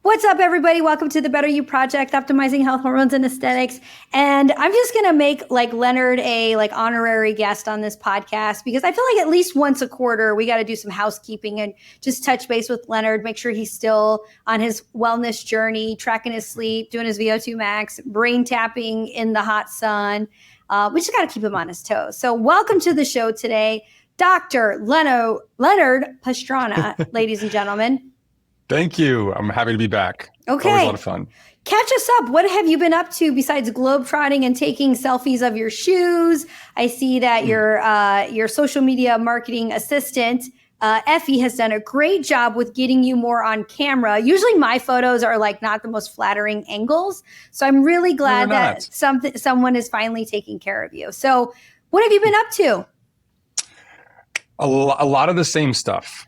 What's up, everybody? Welcome to the Better You Project, optimizing health, hormones, and aesthetics. And I'm just going to make Leonard a honorary guest on this podcast because I feel like at least once a quarter, we got to do some housekeeping and just touch base with Leonard, make sure he's still on his wellness journey, tracking his sleep, doing his VO2 max, brain tapping in the hot sun. We just got to keep him on his toes. So welcome to the show today, Dr. Leonard Pastrana, ladies and gentlemen. Thank you. I'm happy to be back. Okay. Always a lot of fun. Catch us up. What have you been up to besides globetrotting and taking selfies of your shoes? I see that your social media marketing assistant, Effie, has done a great job with getting you more on camera. Usually my photos are not the most flattering angles. So I'm really glad that someone is finally taking care of you. So what have you been up to? A lot of the same stuff.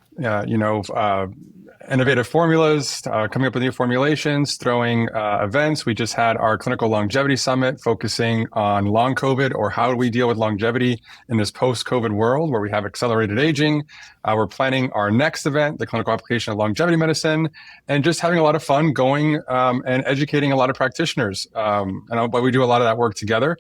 Innovative formulas, coming up with new formulations, throwing events. We just had our clinical longevity summit focusing on long COVID, or how do we deal with longevity in this post-COVID world where we have accelerated aging. We're planning our next event, the clinical application of longevity medicine, and just having a lot of fun going and educating a lot of practitioners. But we do a lot of that work together.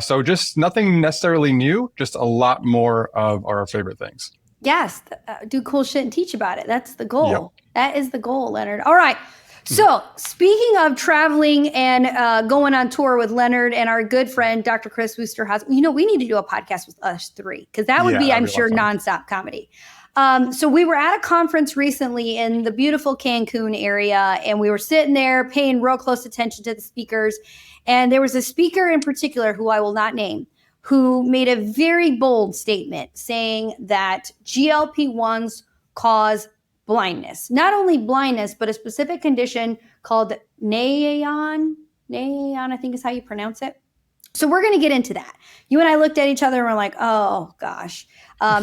So just nothing necessarily new, just a lot more of our favorite things. Yes, do cool shit and teach about it. That's the goal. Yep. That is the goal, Leonard. All right. So speaking of traveling and going on tour with Leonard and our good friend, Dr. Chris Wusterhaus, we need to do a podcast with us three because that would be, I'm sure, nonstop comedy. So we were at a conference recently in the beautiful Cancun area, and we were sitting there paying real close attention to the speakers. And there was a speaker in particular who I will not name, who made a very bold statement saying that GLP-1s cause blindness. Not only blindness, but a specific condition called NAION, I think is how you pronounce it. So we're going to get into that. You and I looked at each other and we're like, oh gosh.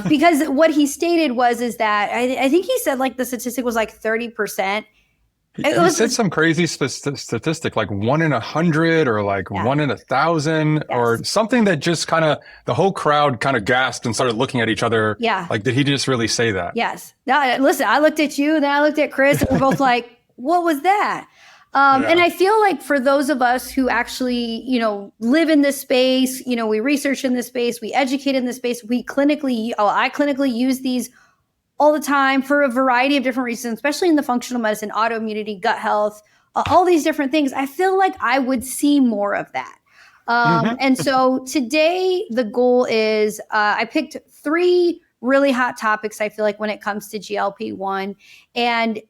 Because what he stated is that I think he said the statistic was 30%. He said some crazy statistic, 1 in 100 or 1 in 1,000 or something that just the whole crowd gasped and started looking at each other. Yeah. Did he just really say that? Yes. Now, listen, I looked at you, then I looked at Chris, and we're both like, what was that? And I feel like for those of us who actually, live in this space, we research in this space, we educate in this space, I clinically use these all the time for a variety of different reasons, especially in the functional medicine, autoimmunity, gut health, all these different things. I feel like I would see more of that. And so today the goal is I picked 3 really hot topics, I feel like, when it comes to GLP-1. And,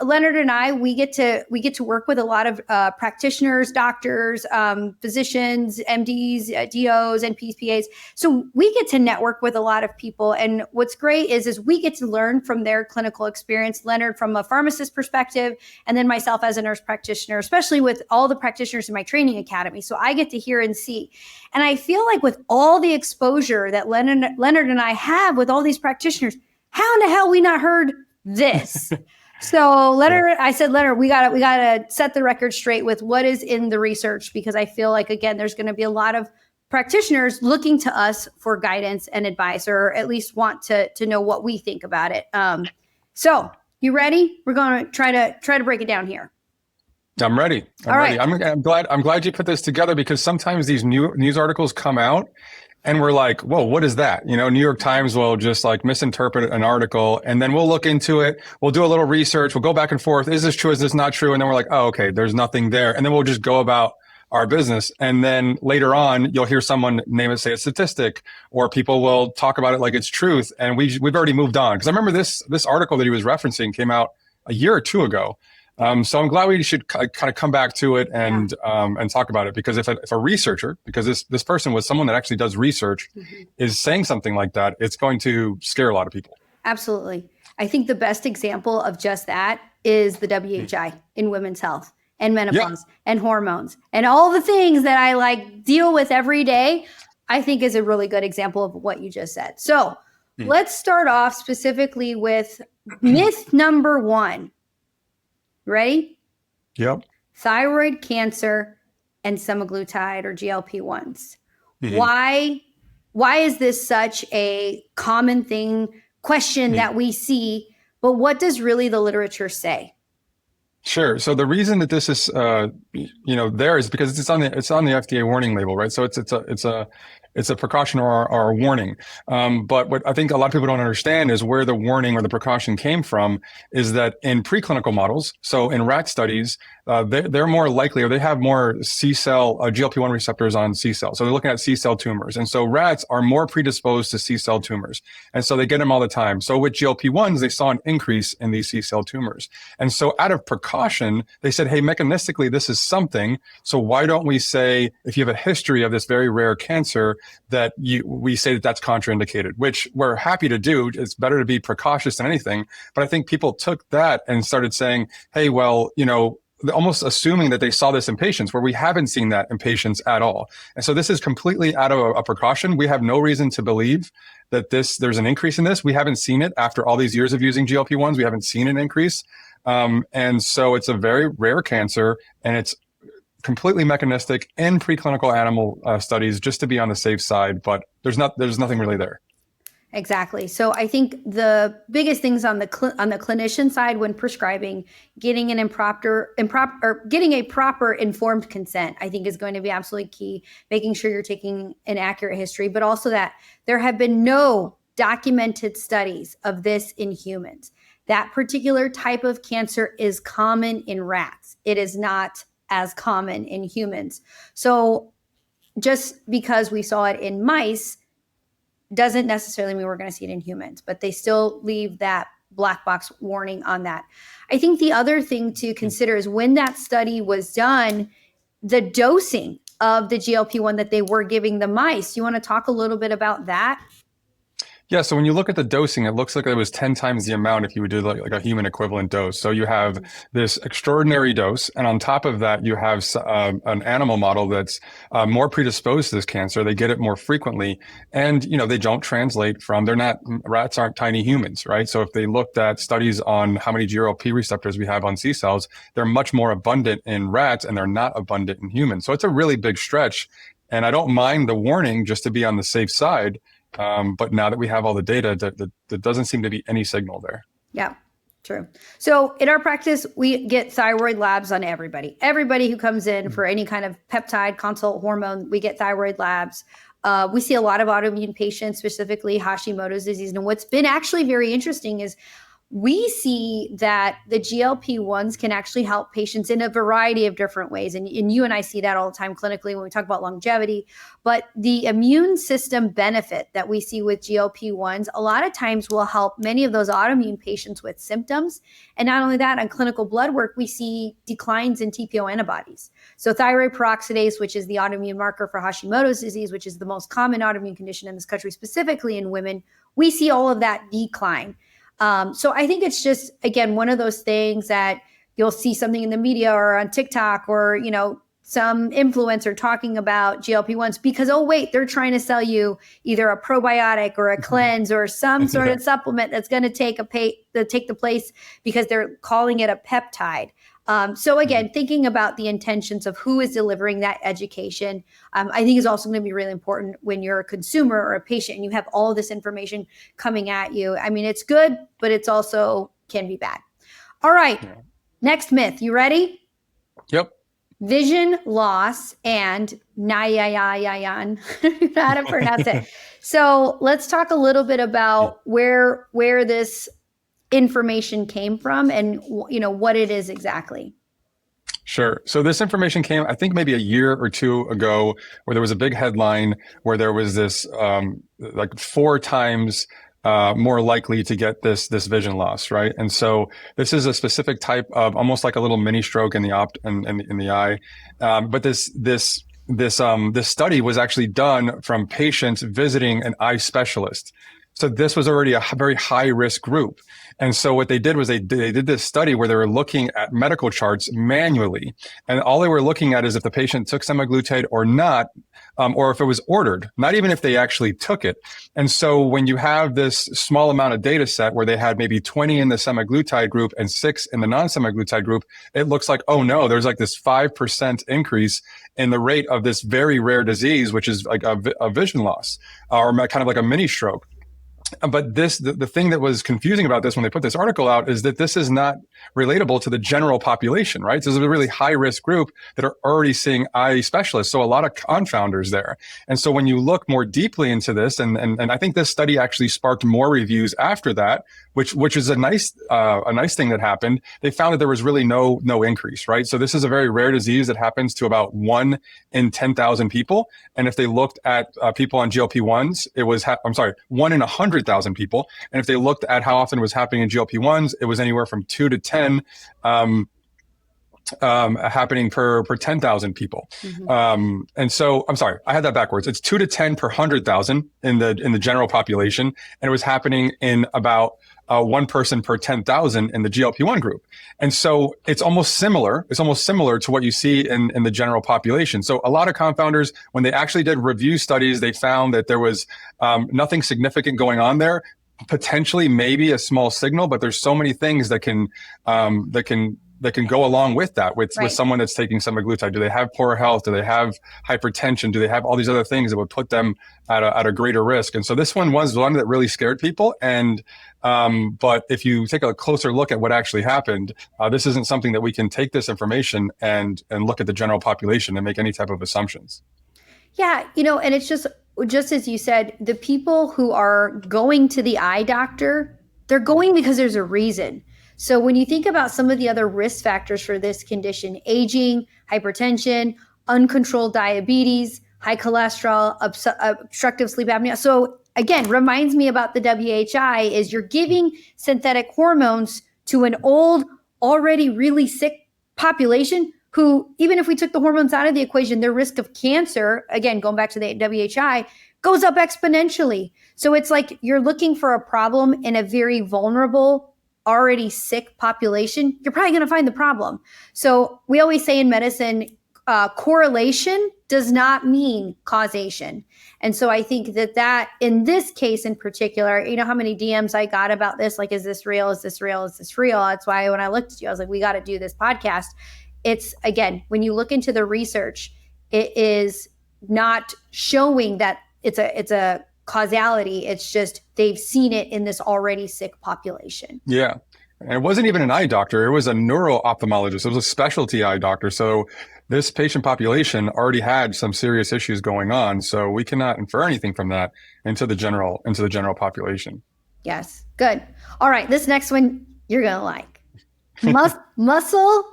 Leonard and I, we get to work with a lot of practitioners, doctors, physicians, MDs, DOs, and PAs. So we get to network with a lot of people. And what's great is we get to learn from their clinical experience, Leonard from a pharmacist perspective, and then myself as a nurse practitioner, especially with all the practitioners in my training academy. So I get to hear and see. And I feel like with all the exposure that Leonard and I have with all these practitioners, how in the hell we not heard this? So Leonard, I said, Leonard, we gotta set the record straight with what is in the research, because I feel like, again, there's going to be a lot of practitioners looking to us for guidance and advice, or at least want to know what we think about it. So you ready? We're going to try to break it down here. I'm ready. I'm ready. Right. I'm glad you put this together, because sometimes these news articles come out and we're like, whoa, what is that? New York Times will just misinterpret an article, and then we'll look into it. We'll do a little research. We'll go back and forth. Is this true? Is this not true? And then we're like, oh, okay, there's nothing there. And then we'll just go about our business. And then later on, you'll hear someone name it, say a statistic, or people will talk about it like it's truth. And we've already moved on. Because I remember this article that he was referencing came out a year or 2 ago. So I'm glad we should kind of come back to it and talk about it, because if a researcher, because this person was someone that actually does research, is saying something like that, it's going to scare a lot of people. Absolutely. I think the best example of just that is the WHI in women's health and menopause and hormones and all the things that I deal with every day. I think is a really good example of what you just said. So let's start off specifically with myth number 1. Ready? Yep. Thyroid cancer and semaglutide or GLP-1s. Why is this such a common question that we see, but what does really the literature say? Sure. So the reason that this is, there is because it's on the FDA warning label, right? So it's a precaution or a warning. But what I think a lot of people don't understand is where the warning or the precaution came from is that in preclinical models, so in rat studies, they're more likely, or they have more C cell, GLP-1 receptors on C cells. So they're looking at C cell tumors. And so rats are more predisposed to C cell tumors. And so they get them all the time. So with GLP-1s, they saw an increase in these C cell tumors. And so out of precaution, they said, hey, mechanistically, this is something. So why don't we say, if you have a history of this very rare cancer, that we say that that's contraindicated, which we're happy to do. It's better to be precautious than anything. But I think people took that and started saying, hey, well, almost assuming that they saw this in patients where we haven't seen that in patients at all. And so this is completely out of a precaution. We have no reason to believe that there's an increase in this. We haven't seen it after all these years of using GLP-1s. We haven't seen an increase. And so it's a very rare cancer, and it's completely mechanistic in preclinical animal studies just to be on the safe side, but there's nothing really there. Exactly. So I think the biggest things on the clinician side when prescribing, getting a proper informed consent, I think is going to be absolutely key. Making sure you're taking an accurate history, but also that there have been no documented studies of this in humans. That particular type of cancer is common in rats. It is not as common in humans. So just because we saw it in mice doesn't necessarily mean we're going to see it in humans, but they still leave that black box warning on that. I think the other thing to consider is when that study was done, the dosing of the GLP-1 that they were giving the mice. You want to talk a little bit about that? Yeah, so when you look at the dosing, it looks like it was 10 times the amount if you would do like a human equivalent dose. So you have this extraordinary dose, and on top of that, you have an animal model that's more predisposed to this cancer. They get it more frequently, and they don't translate rats aren't tiny humans, right? So if they looked at studies on how many GLP receptors we have on C cells, they're much more abundant in rats, and they're not abundant in humans. So it's a really big stretch, and I don't mind the warning just to be on the safe side. But now that we have all the data, there doesn't seem to be any signal there. Yeah, true. So in our practice, we get thyroid labs on everybody. Everybody who comes in for any kind of peptide, consult hormone, we get thyroid labs. We see a lot of autoimmune patients, specifically Hashimoto's disease. And what's been actually very interesting is we see that the GLP-1s can actually help patients in a variety of different ways. And you and I see that all the time clinically when we talk about longevity. But the immune system benefit that we see with GLP-1s a lot of times will help many of those autoimmune patients with symptoms. And not only that, on clinical blood work, we see declines in TPO antibodies. So thyroid peroxidase, which is the autoimmune marker for Hashimoto's disease, which is the most common autoimmune condition in this country, specifically in women, we see all of that decline. So I think it's just, again, one of those things that you'll see something in the media or on TikTok or, some influencer talking about GLP-1s because, oh, wait, they're trying to sell you either a probiotic or a cleanse or some sort of supplement that's going to take the place because they're calling it a peptide. So again, thinking about the intentions of who is delivering that education, I think is also going to be really important when you're a consumer or a patient and you have all this information coming at you. I mean, it's good, but it's also can be bad. All right. Yeah. Next myth. You ready? Yep. Vision loss and nayayayan. How to pronounce it. So let's talk a little bit about where this information came from and what it is exactly. Sure. So this information came, I think maybe a year or two ago, where there was a big headline where there was this like 4 times more likely to get this vision loss, right? And so this is a specific type of almost like a little mini stroke in the eye. But this study was actually done from patients visiting an eye specialist. So this was already a very high risk group. And so what they did was they did this study where they were looking at medical charts manually. And all they were looking at is if the patient took semaglutide or not, or if it was ordered, not even if they actually took it. And so when you have this small amount of data set where they had maybe 20 in the semaglutide group and 6 in the non-semaglutide group, it looks like, oh no, there's like this 5% increase in the rate of this very rare disease, which is like a vision loss or kind of like a mini stroke. But the thing that was confusing about this when they put this article out is that this is not relatable to the general population, right? So there's a really high risk group that are already seeing eye specialists. So a lot of confounders there. And so when you look more deeply into this, and I think this study actually sparked more reviews after that, which is a nice thing that happened. They found that there was really no increase, right? So this is a very rare disease that happens to about 1 in 10,000 people. And if they looked at people on GLP-1s, it was, 1 in 100,000 people. And if they looked at how often it was happening in GLP-1s, it was anywhere from 2 to 10 happening per 10,000 people. Mm-hmm. And so, I'm sorry, I had that backwards. It's 2 to 10 per 100,000 in the general population. And it was happening in about 1 person per 10,000 in the GLP-1 group. And so it's almost similar. It's almost similar to what you see in the general population. So a lot of confounders, when they actually did review studies, they found that there was nothing significant going on there. Potentially maybe a small signal, but there's so many things that can go along with that, with someone that's taking semaglutide. Do they have poor health? Do they have hypertension? Do they have all these other things that would put them at a greater risk? And so this one was one that really scared people. And but if you take a closer look at what actually happened, this isn't something that we can take this information and look at the general population and make any type of assumptions. Yeah, and it's just as you said, the people who are going to the eye doctor, they're going because there's a reason. So when you think about some of the other risk factors for this condition, aging, hypertension, uncontrolled diabetes, high cholesterol, obstructive sleep apnea. So again, reminds me about the WHI is you're giving synthetic hormones to an old, already really sick population who, even if we took the hormones out of the equation, their risk of cancer, again, going back to the WHI, goes up exponentially. So it's like you're looking for a problem in a very vulnerable, already sick population. You're probably going to find the problem. So we always say in medicine, correlation does not mean causation. And so I think that in this case in particular, how many DMs I got about this, like, is this real? Is this real? Is this real? That's why when I looked at you, I was like, we got to do this podcast. It's, again, when you look into the research, it is not showing that it's a causality. It's just they've seen it in this already sick population. Yeah. And it wasn't even an eye doctor. It was a neuro-ophthalmologist. It was a specialty eye doctor. So this patient population already had some serious issues going on. So we cannot infer anything from that into the general population. Yes. Good. All right. This next one you're going to like. Muscle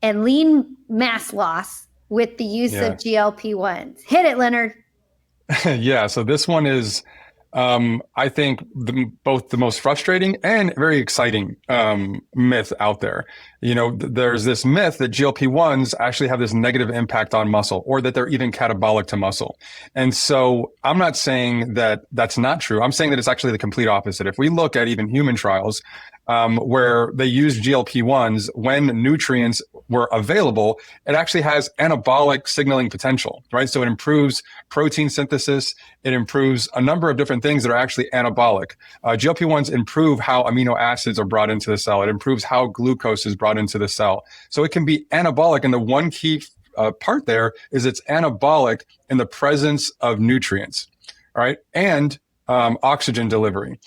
and lean mass loss with the use of GLP-1s. Hit it, Leonard. Yeah. So this one is, I think, both the most frustrating and very exciting myth out there. There's this myth that GLP-1s actually have this negative impact on muscle, or that they're even catabolic to muscle. And so I'm not saying that that's not true. I'm saying that it's actually the complete opposite. If we look at even human trials, where they use GLP-1s when nutrients were available, it actually has anabolic signaling potential, right? So it improves protein synthesis. It improves a number of different things that are actually anabolic. GLP-1s improve how amino acids are brought into the cell. It improves how glucose is brought into the cell. So it can be anabolic. And the one key part there is it's anabolic in the presence of nutrients, right? And oxygen delivery.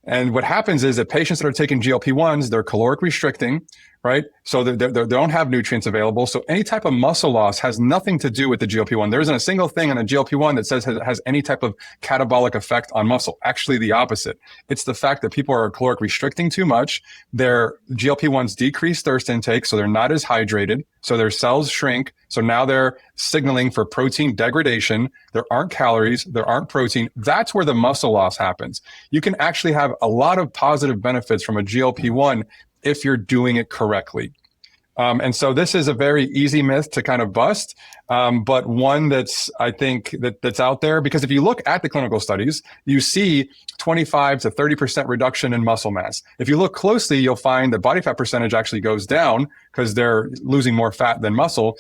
And what happens is that patients that are taking GLP-1s, they're caloric restricting, right? So they don't have nutrients available. So any type of muscle loss has nothing to do with the GLP-1. There isn't a single thing on a GLP-1 that says it has any type of catabolic effect on muscle. Actually, the opposite. It's the fact that people are caloric restricting too much. Their GLP-1s decrease thirst intake, so they're not as hydrated. So their cells shrink. So now they're signaling for protein degradation. There aren't calories. There aren't protein. That's where the muscle loss happens. You can actually have a lot of positive benefits from a GLP-1 if you're doing it correctly. And so this is a very easy myth to kind of bust, but one that's, I think, that's out there, because if you look at the clinical studies, you see 25 to 30% reduction in muscle mass. If you look closely, you'll find that body fat percentage actually goes down because they're losing more fat than muscle.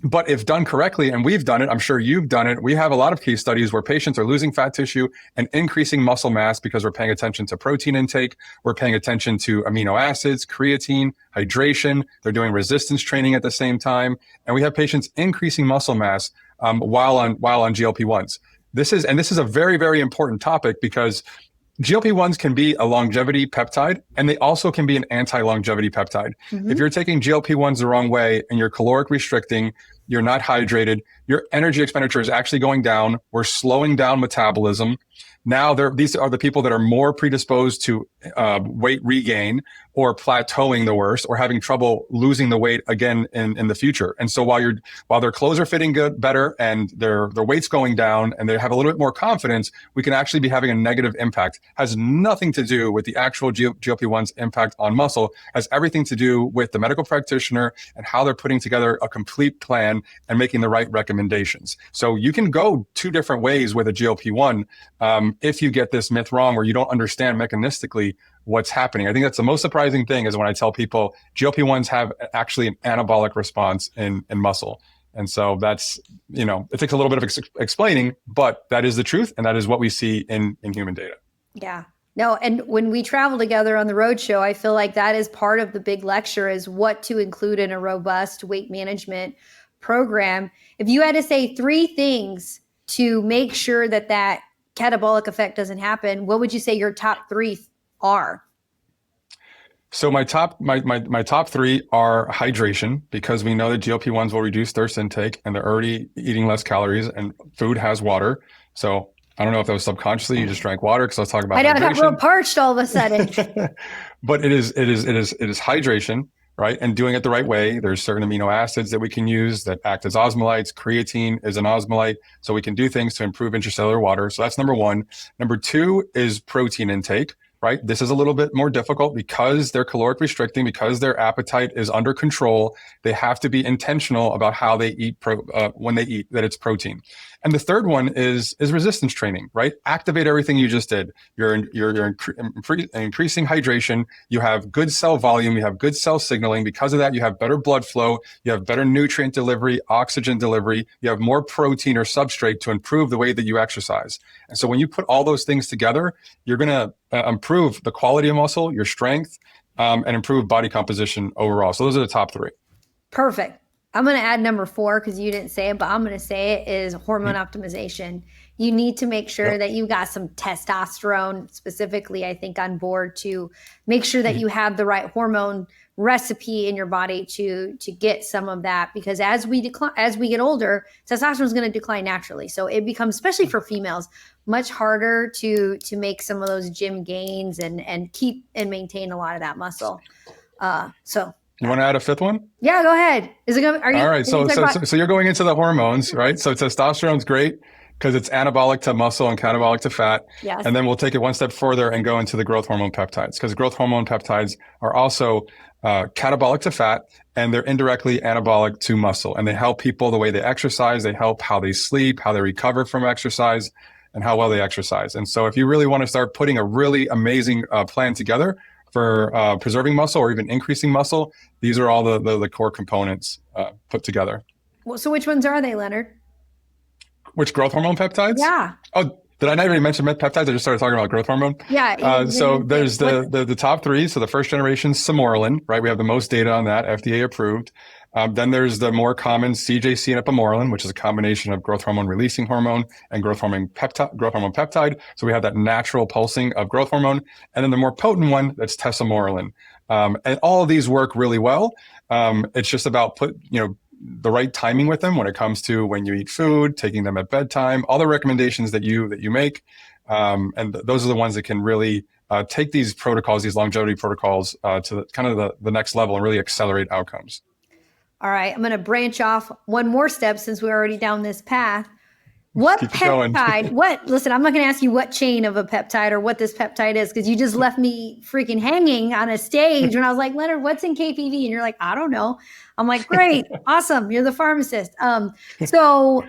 But if done correctly, and we've done it, I'm sure you've done it, we have a lot of case studies where patients are losing fat tissue and increasing muscle mass because we're paying attention to protein intake, we're paying attention to amino acids, creatine, hydration, they're doing resistance training at the same time, and we have patients increasing muscle mass while on GLP-1s. This is a very, very important topic, because GLP-1s can be a longevity peptide, and they also can be an anti-longevity peptide. Mm-hmm. If you're taking GLP-1s the wrong way and you're caloric restricting, you're not hydrated, your energy expenditure is actually going down. We're slowing down metabolism. Now, these are the people that are more predisposed to weight regain or plateauing the worst, or having trouble losing the weight again in the future. And so while their clothes are fitting better and their weight's going down and they have a little bit more confidence, we can actually be having a negative impact. Has nothing to do with the actual GLP-1's impact on muscle. Has everything to do with the medical practitioner and how they're putting together a complete plan and making the right recommendations. So you can go two different ways with a GLP-1 if you get this myth wrong, or you don't understand mechanistically what's happening. I think that's the most surprising thing, is when I tell people GLP-1s have actually an anabolic response in muscle. And so that's, it takes a little bit of explaining, but that is the truth. And that is what we see in human data. Yeah. No, and when we travel together on the road show, I feel like that is part of the big lecture, is what to include in a robust weight management program. If you had to say 3 things to make sure that catabolic effect doesn't happen, what would you say your top 3 are? So my top 3 are hydration, because we know that GLP-1s will reduce thirst intake and they're already eating less calories, and food has water. So I don't know if that was subconsciously you just drank water, because I was talking about hydration. I got real parched all of a sudden. But it is hydration, right? And doing it the right way. There's certain amino acids that we can use that act as osmolytes. Creatine is an osmolite. So we can do things to improve intracellular water. So that's number 1. Number 2 is protein intake. Right? This is a little bit more difficult because they're caloric restricting, because their appetite is under control. They have to be intentional about how they eat when they eat, that it's protein. And the third one is resistance training, right? Activate everything you just did. You're increasing hydration. You have good cell volume. You have good cell signaling. Because of that, you have better blood flow. You have better nutrient delivery, oxygen delivery. You have more protein or substrate to improve the way that you exercise. And so when you put all those things together, you're going to improve the quality of muscle, your strength, and improve body composition overall. So those are the top 3. Perfect. I'm going to add number 4 because you didn't say it, but I'm going to say it, is hormone optimization. You need to make sure that you got some testosterone specifically, I think, on board to make sure that you have the right hormone recipe in your body to get some of that, because as we get older, testosterone is going to decline naturally. So it becomes, especially for females, much harder to make some of those gym gains and keep and maintain a lot of that muscle. So you want to add a 5th one? Yeah, go ahead. Is it going? Are you? All right. So you're going into the hormones, right? So testosterone's great because it's anabolic to muscle and catabolic to fat. Yes. And then we'll take it one step further and go into the growth hormone peptides, because growth hormone peptides are also catabolic to fat, and they're indirectly anabolic to muscle. And they help people the way they exercise. They help how they sleep, how they recover from exercise, and how well they exercise. And so if you really want to start putting a really amazing plan together for preserving muscle or even increasing muscle, these are all the core components put together. Well, so which ones are they, Leonard? Which growth hormone peptides? Yeah. Oh, did I not even mention peptides? I just started talking about growth hormone. Yeah. So there's the top 3. So the first generation, Semorelin, right? We have the most data on that, FDA approved. Then there's the more common CJC and Epamorelin, which is a combination of growth hormone releasing hormone and growth hormone peptide. So we have that natural pulsing of growth hormone. And then the more potent one, that's Tesamorelin. And all of these work really well. It's just about the right timing with them when it comes to when you eat food, taking them at bedtime, all the recommendations that you make. And those are the ones that can really take these protocols, these longevity protocols, to kind of the next level and really accelerate outcomes. All right. I'm going to branch off one more step since we're already down this path. What peptide? Listen, I'm not going to ask you what chain of a peptide or what this peptide is, because you just left me freaking hanging on a stage when I was like, Leonard, what's in KPV? And you're like, I don't know. I'm like, great. Awesome. You're the pharmacist. So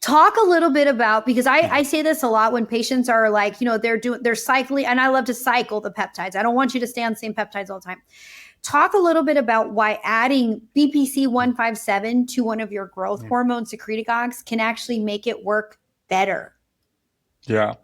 talk a little bit about, because I say this a lot when patients are like, they're cycling, and I love to cycle the peptides. I don't want you to stay on the same peptides all the time. Talk a little bit about why adding BPC 157 to one of your growth hormone secretagogues can actually make it work better. Yeah.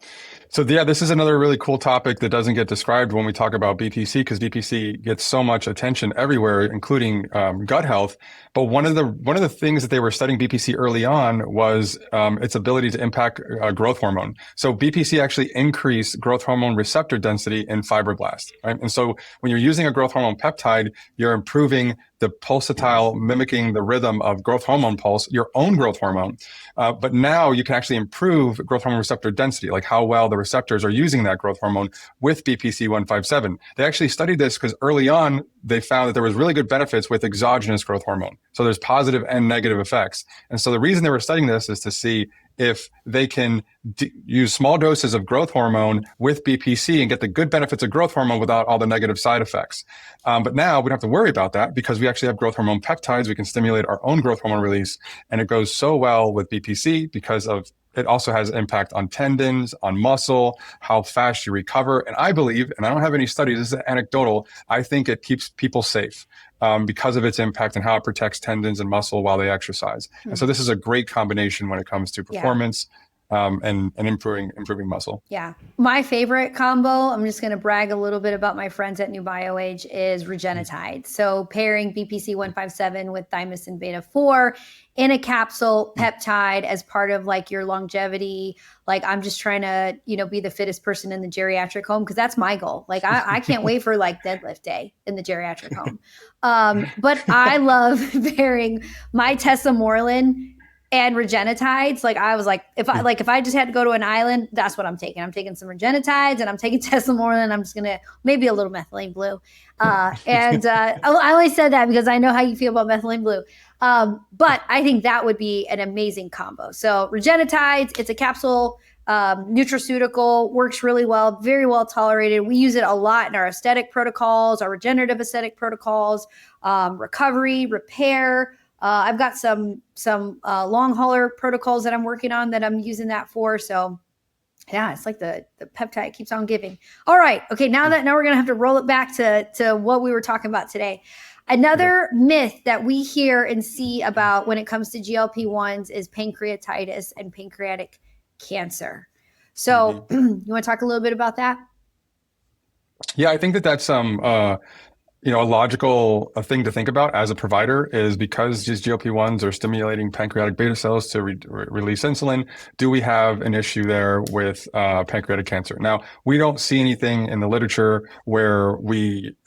So yeah, this is another really cool topic that doesn't get described when we talk about BPC, because BPC gets so much attention everywhere, including gut health. But one of the things that they were studying BPC early on was its ability to impact growth hormone. So BPC actually increased growth hormone receptor density in fibroblasts, right? And so when you're using a growth hormone peptide, you're improving the pulsatile, mimicking the rhythm of growth hormone pulse, your own growth hormone. But now you can actually improve growth hormone receptor density, like how well the receptors are using that growth hormone with BPC 157. They actually studied this because early on, they found that there was really good benefits with exogenous growth hormone. So there's positive and negative effects. And so the reason they were studying this is to see if they can use small doses of growth hormone with BPC and get the good benefits of growth hormone without all the negative side effects. But now we don't have to worry about that because we actually have growth hormone peptides. We can stimulate our own growth hormone release. And it goes so well with BPC because of it also has impact on tendons, on muscle, how fast you recover. And I believe, and I don't have any studies, this is anecdotal, I think it keeps people safe because of its impact and how it protects tendons and muscle while they exercise. Mm-hmm. And so this is a great combination when it comes to performance. Yeah. And improving muscle. Yeah. My favorite combo, I'm just going to brag a little bit about my friends at nuBioAge, is regenitide. So pairing BPC 157 with thymosin beta 4 in a capsule peptide as part of like your longevity. Like I'm just trying to, be the fittest person in the geriatric home because that's my goal. Like I can't wait for like deadlift day in the geriatric home. But I love pairing my tesamorelin and regenitides. Like I was like, if I just had to go to an island, that's what I'm taking. I'm taking some regenitides and I'm taking tesamorelin and I'm just going to maybe a little methylene blue. I only said that because I know how you feel about methylene blue. But I think that would be an amazing combo. So regenitides, it's a capsule, nutraceutical, works really well, very well tolerated. We use it a lot in our aesthetic protocols, our regenerative aesthetic protocols, recovery, repair. I've got some long hauler protocols that I'm working on that I'm using that for. So yeah, it's like the peptide keeps on giving. All right. Okay. Now we're going to have to roll it back to what we were talking about today. Another myth that we hear and see about when it comes to GLP-1s is pancreatitis and pancreatic cancer. So you want to talk a little bit about that? Yeah, I think that's a logical thing to think about as a provider is because these GLP-1s are stimulating pancreatic beta cells to release insulin. Do we have an issue there with pancreatic cancer? Now, we don't see anything in the literature where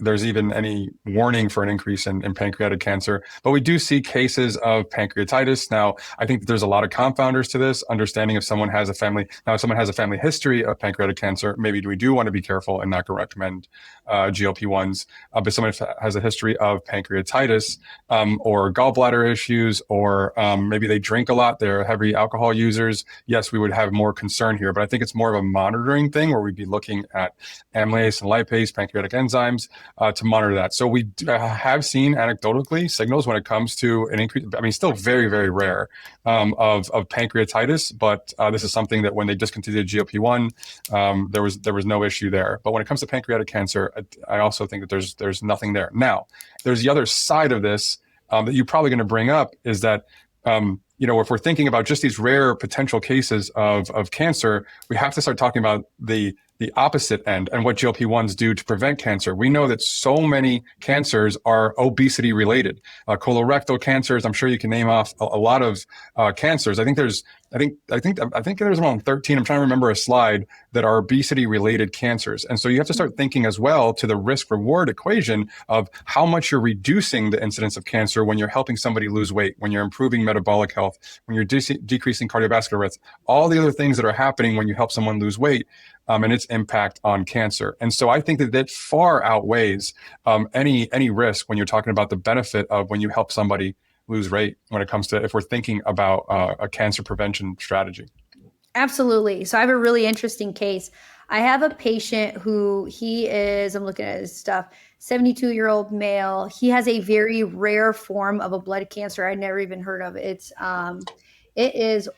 there's even any warning for an increase in pancreatic cancer, but we do see cases of pancreatitis. Now, I think that there's a lot of confounders to this, understanding if someone has a family history of pancreatic cancer, maybe we do want to be careful and not recommend GLP-1s. But someone has a history of pancreatitis or gallbladder issues, or maybe they drink a lot, they're heavy alcohol users, yes, we would have more concern here. But I think it's more of a monitoring thing where we'd be looking at amylase and lipase, pancreatic enzymes to monitor that. So we have seen anecdotally signals when it comes to an increase, still very, very rare of pancreatitis, but this is something that when they discontinued GLP-1, there was no issue there. But when it comes to pancreatic cancer, I also think that there's nothing there. Now, there's the other side of this that you're probably going to bring up is that, if we're thinking about just these rare potential cases of cancer, we have to start talking about the opposite end and what GLP-1s do to prevent cancer. We know that so many cancers are obesity related. Colorectal cancers, I'm sure you can name off a lot of cancers. I think there's around 13. I'm trying to remember a slide that are obesity related cancers. And so you have to start thinking as well to the risk reward equation of how much you're reducing the incidence of cancer when you're helping somebody lose weight, when you're improving metabolic health, when you're decreasing cardiovascular risk, all the other things that are happening when you help someone lose weight. And its impact on cancer. And so I think that far outweighs any risk when you're talking about the benefit of when you help somebody lose weight when it comes to if we're thinking about a cancer prevention strategy. Absolutely. So I have a really interesting case. I have a patient who I'm looking at his stuff, 72-year-old male. He has a very rare form of a blood cancer I'd never even heard of. It is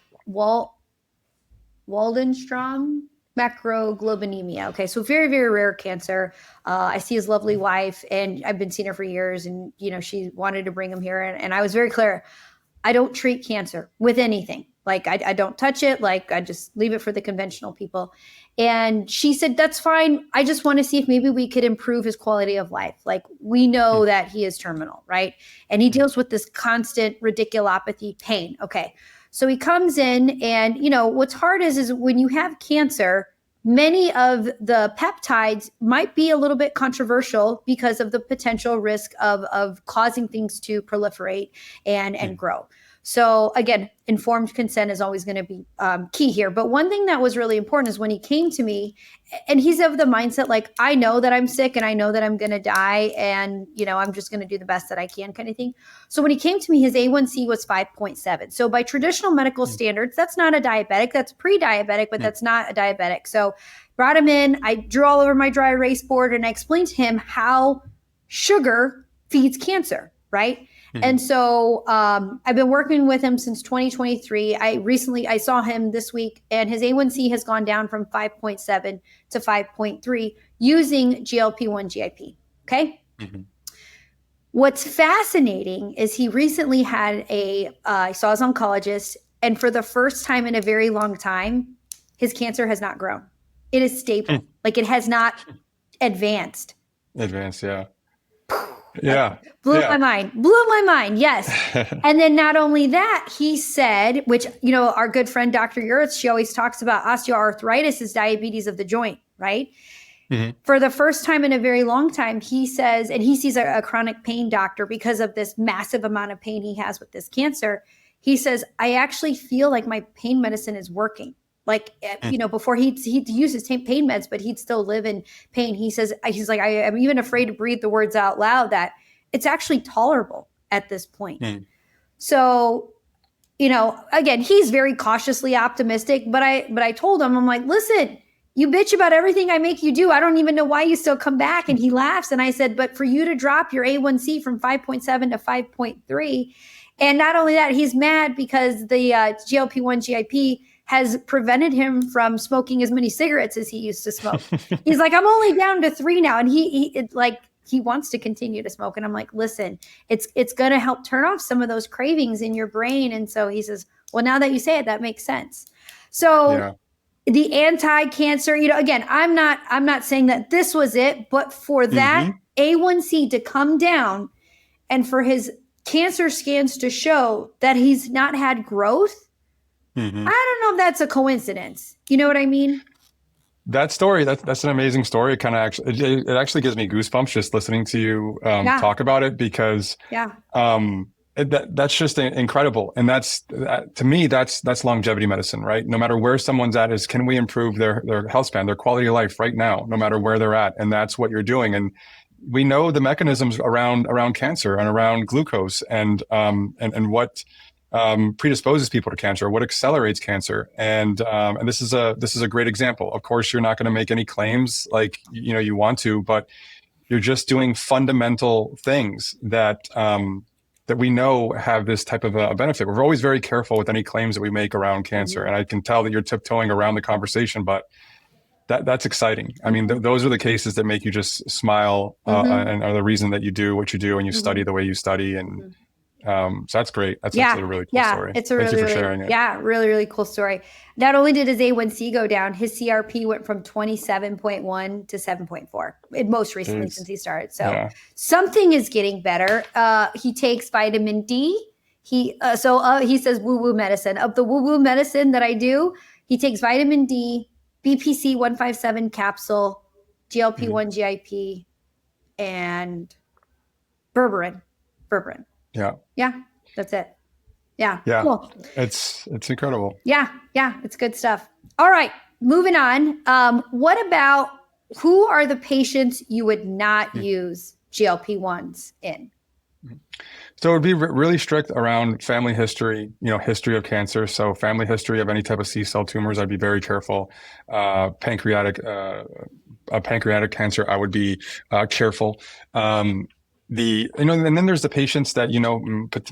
Waldenstrom macroglobulinemia. Okay, so very, very rare cancer. I see his lovely wife, and I've been seeing her for years, and she wanted to bring him here, and I was very clear. I don't treat cancer with anything. Like I don't touch it. Like I just leave it for the conventional people. And she said, that's fine. I just want to see if maybe we could improve his quality of life. Like we know that he is terminal, right? And he deals with this constant radiculopathy pain. Okay. So he comes in and, what's hard is when you have cancer, many of the peptides might be a little bit controversial because of the potential risk of causing things to proliferate and grow. So again, informed consent is always going to be key here. But one thing that was really important is when he came to me, and he's of the mindset, like, I know that I'm sick and I know that I'm going to die, and, I'm just going to do the best that I can kind of thing. So when he came to me, his A1C was 5.7. So by traditional medical standards, that's not a diabetic, that's pre-diabetic, but that's not a diabetic. So brought him in, I drew all over my dry erase board, and I explained to him how sugar feeds cancer, right? And so I've been working with him since 2023. I saw him this week, and his A1C has gone down from 5.7 to 5.3 using GLP-1 GIP. Okay. What's fascinating is he recently had I saw his oncologist, and for the first time in a very long time, his cancer has not grown. It is stable. Like it has not advanced. Yeah. Yeah. Blew my mind. Yes. And then not only that, he said, which, our good friend, Dr. Uritz, she always talks about osteoarthritis is diabetes of the joint, right? For the first time in a very long time, he says, and he sees a chronic pain doctor because of this massive amount of pain he has with this cancer. He says, I actually feel like my pain medicine is working. Like, before he'd use his pain meds, but he'd still live in pain. He says, he's like, I am even afraid to breathe the words out loud that it's actually tolerable at this point. So, again, he's very cautiously optimistic, but I told him, I'm like, listen, you bitch about everything I make you do. I don't even know why you still come back. And he laughs. And I said, but for you to drop your A1C from 5.7 to 5.3, and not only that, he's mad because the GLP-1 GIP has prevented him from smoking as many cigarettes as he used to smoke. He's like, I'm only down to 3 now. And he wants to continue to smoke. And I'm like, listen, it's going to help turn off some of those cravings in your brain. And so he says, well, now that you say it, that makes sense. So the anti-cancer, again, I'm not saying that this was it, but for that A1C to come down and for his cancer scans to show that he's not had growth, I don't know if that's a coincidence. You know what I mean? That story, that's an amazing story. It actually gives me goosebumps just listening to you talk about it, because that's just incredible. And to me, that's longevity medicine, right? No matter where someone's at, is can we improve their health span, their quality of life right now, no matter where they're at. And that's what you're doing. And we know the mechanisms around cancer and around glucose and what predisposes people to cancer, what accelerates cancer. And this is a great example. Of course, you're not going to make any claims like, you want to, but you're just doing fundamental things that we know have this type of a benefit. We're always very careful with any claims that we make around cancer. And I can tell that you're tiptoeing around the conversation, but that's exciting. I mean, those are the cases that make you just smile and are the reason that you do what you do and you study the way you study. And so that's great. That's a really cool story. It's Thank you for sharing it. Yeah, really, really cool story. Not only did his A1C go down, his CRP went from 27.1 to 7.4. Most recently since he started. So something is getting better. He takes vitamin D. He says woo-woo medicine. Of the woo-woo medicine that I do, he takes vitamin D, BPC 157 capsule, GLP-1 GIP, and berberine. Yeah, that's it. Yeah. Cool. It's incredible. Yeah, it's good stuff. All right, moving on. What about who are the patients you would not use GLP-1s in? So it would be really strict around family history, history of cancer. So family history of any type of C-cell tumors, I'd be very careful. Pancreatic cancer, I would be careful. And then there's the patients that,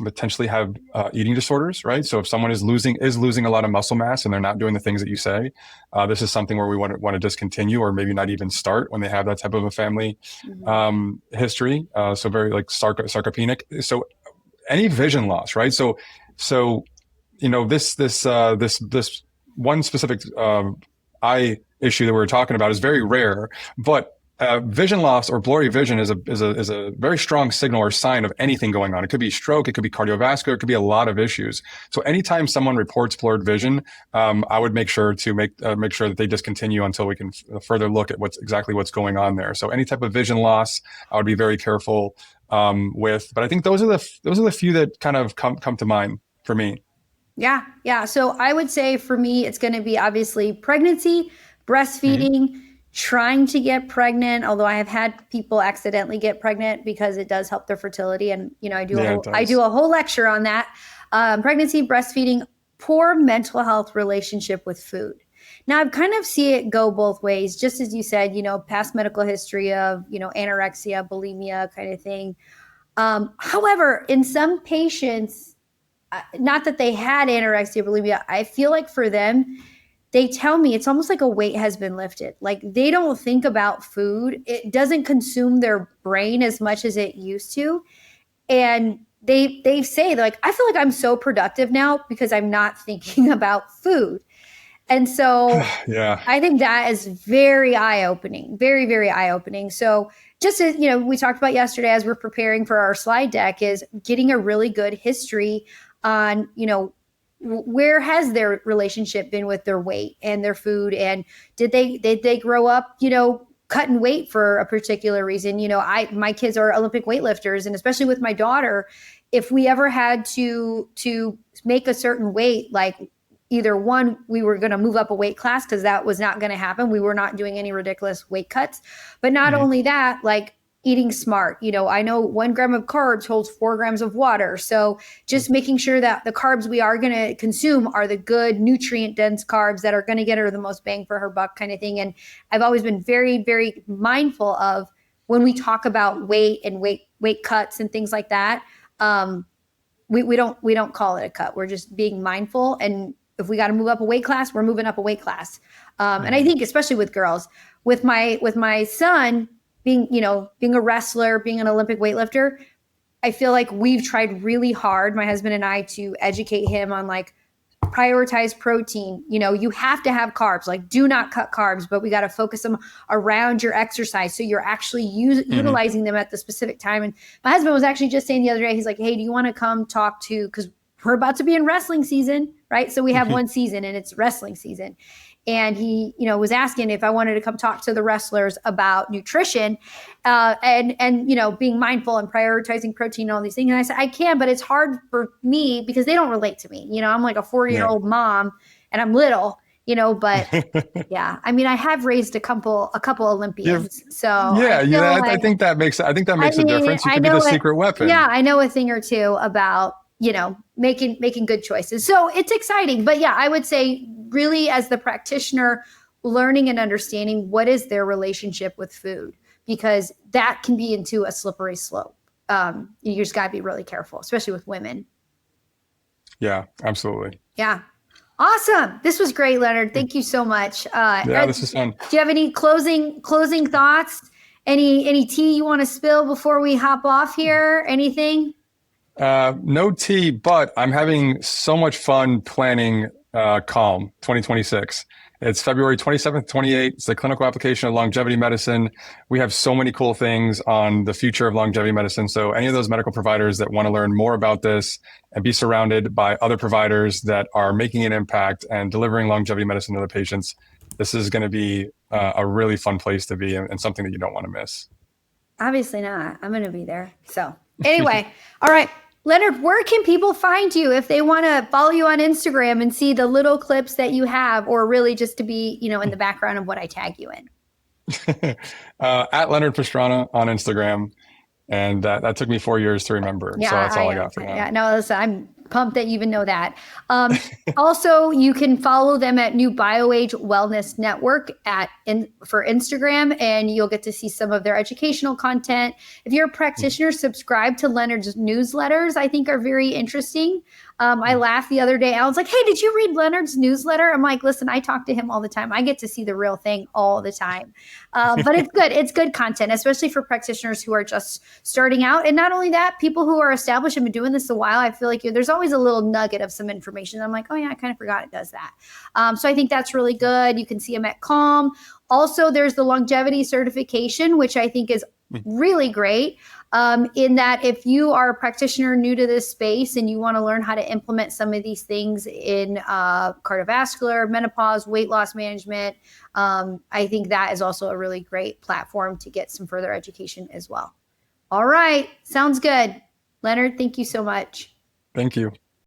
potentially have eating disorders, right? So if someone is losing a lot of muscle mass and they're not doing the things that you say, this is something where we want to discontinue or maybe not even start when they have that type of a family history. So very like sarcopenic. So any vision loss, right? So this one specific eye issue that we were talking about is very rare, but vision loss or blurry vision is a very strong signal or sign of anything going on. It could be stroke, it could be cardiovascular, it could be a lot of issues. So anytime someone reports blurred vision, I would make sure to make sure that they discontinue until we can further look at what's going on there. So any type of vision loss, I would be very careful with. But I think those are the few that kind of come to mind for me. Yeah, yeah. So I would say for me, it's going to be obviously pregnancy, breastfeeding, trying to get pregnant, although I have had people accidentally get pregnant because it does help their fertility. And, I do a whole lecture on that. Pregnancy, breastfeeding, poor mental health relationship with food. Now, I've kind of see it go both ways, just as you said, past medical history of, anorexia, bulimia kind of thing. However, in some patients, not that they had anorexia, bulimia, I feel like for them, they tell me it's almost like a weight has been lifted. Like they don't think about food. It doesn't consume their brain as much as it used to. And they say, they're like, I feel like I'm so productive now because I'm not thinking about food. And so yeah, I think that is very eye-opening, very, very eye-opening. So just as, we talked about yesterday as we're preparing for our slide deck is getting a really good history on, where has their relationship been with their weight and their food? And did they grow up, cutting weight for a particular reason? My kids are Olympic weightlifters, and especially with my daughter, if we ever had to make a certain weight, like either one, we were going to move up a weight class because that was not going to happen. We were not doing any ridiculous weight cuts, but not only that, like eating smart. I know 1 gram of carbs holds 4 grams of water. So just making sure that the carbs we are going to consume are the good nutrient dense carbs that are going to get her the most bang for her buck kind of thing. And I've always been very, very mindful of when we talk about weight and weight cuts and things like that. We don't call it a cut. We're just being mindful. And if we got to move up a weight class, we're moving up a weight class. And I think especially with girls, with my son, being a wrestler, being an Olympic weightlifter, I feel like we've tried really hard, my husband and I, to educate him on like prioritize protein. You have to have carbs, like do not cut carbs, but we got to focus them around your exercise. So you're actually utilizing them at the specific time. And my husband was actually just saying the other day, he's like, hey, do you want to come talk to, because we're about to be in wrestling season, right? So we have one season and it's wrestling season. And he, was asking if I wanted to come talk to the wrestlers about nutrition and being mindful and prioritizing protein and all these things. And I said, I can, but it's hard for me because they don't relate to me. I'm like a 40-year-old mom and I'm little, but yeah, I mean, I have raised a couple Olympians. So I think that makes a difference. You can be the secret weapon. Yeah, I know a thing or two about, making good choices. So it's exciting. But yeah, I would say really as the practitioner, learning and understanding what is their relationship with food, because that can be into a slippery slope. You just got to be really careful, especially with women. Yeah, absolutely. Yeah. Awesome. This was great, Leonard. Thank you so much. This is fun. Do you have any closing thoughts? Any tea you want to spill before we hop off here? Anything? No tea, but I'm having so much fun planning Calm 2026. It's February 27th, 28th. It's the clinical application of longevity medicine. We have so many cool things on the future of longevity medicine. So any of those medical providers that want to learn more about this and be surrounded by other providers that are making an impact and delivering longevity medicine to their patients, this is going to be a really fun place to be and something that you don't want to miss. Obviously not. I'm going to be there. So anyway, all right. Leonard, where can people find you if they want to follow you on Instagram and see the little clips that you have, or really just to be, in the background of what I tag you in? At Leonard Pastrana on Instagram. And that took me 4 years to remember. So that's all I got for now. Yeah, no, listen, I'm pumped that you even know that. Also, you can follow them at nuBioAge Wellness Network for Instagram, and you'll get to see some of their educational content. If you're a practitioner, subscribe to Leonard's newsletters. I think are very interesting. I laughed the other day. I was like, hey, did you read Leonard's newsletter? I'm like, listen, I talk to him all the time. I get to see the real thing all the time. But it's good. It's good content, especially for practitioners who are just starting out. And not only that, people who are established and been doing this a while, I feel like there's always a little nugget of some information. I'm like, oh yeah, I kind of forgot it does that. So I think that's really good. You can see him at Calm. Also, there's the longevity certification, which I think is really great. In that if you are a practitioner new to this space and you want to learn how to implement some of these things in cardiovascular, menopause, weight loss management, I think that is also a really great platform to get some further education as well. All right. Sounds good. Leonard, thank you so much. Thank you.